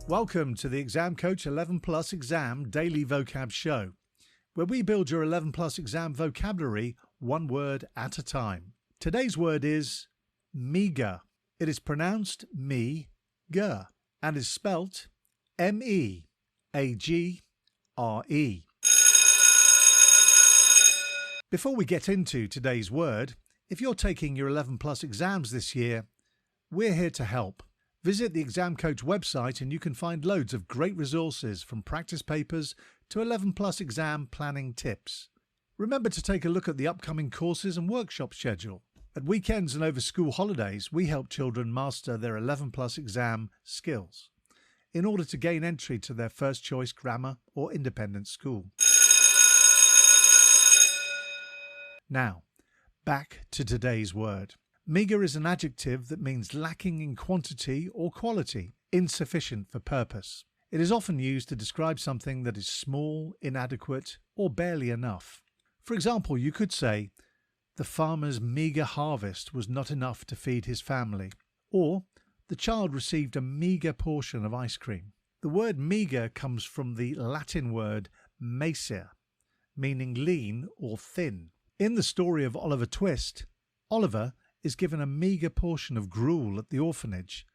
Welcome to the Exam Coach 11 Plus Exam Daily Vocab Show, where we build your 11 Plus exam vocabulary one word at a time. Today's word is meagre. It is pronounced me-ger and is spelt M-E-A-G-R-E. Before we get into today's word, if you're taking your 11 Plus exams this year, we're here to help. Visit the Exam Coach website and you can find loads of great resources from practice papers to 11 Plus exam planning tips. Remember to take a look at the upcoming courses and workshop schedule. At weekends and over school holidays, we help children master their 11 Plus exam skills in order to gain entry to their first choice grammar or independent school. Now, back to today's word. Meagre is an adjective that means lacking in quantity or quality, insufficient for purpose. It is often used to describe something that is small, inadequate, or barely enough. For example, you could say, the farmer's meagre harvest was not enough to feed his family, or the child received a meagre portion of ice cream. The word meagre comes from the Latin word macer, meaning lean or thin. In the story of Oliver Twist, Oliver is given a meagre portion of gruel at the orphanage,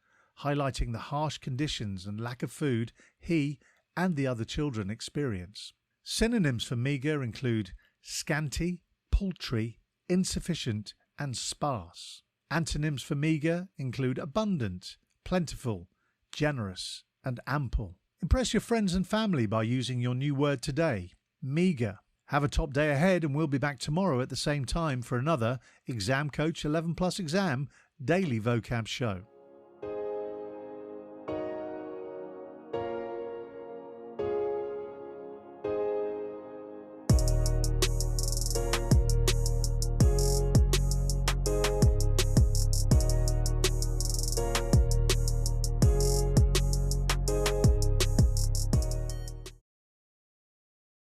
highlighting the harsh conditions and lack of food he and the other children experience. Synonyms for meagre include scanty, paltry, insufficient, and sparse. Antonyms for meagre include abundant, plentiful, generous, and ample. Impress your friends and family by using your new word today, meagre. Have a top day ahead, and we'll be back tomorrow at the same time for another Exam Coach 11 Plus Exam Daily Vocab Show.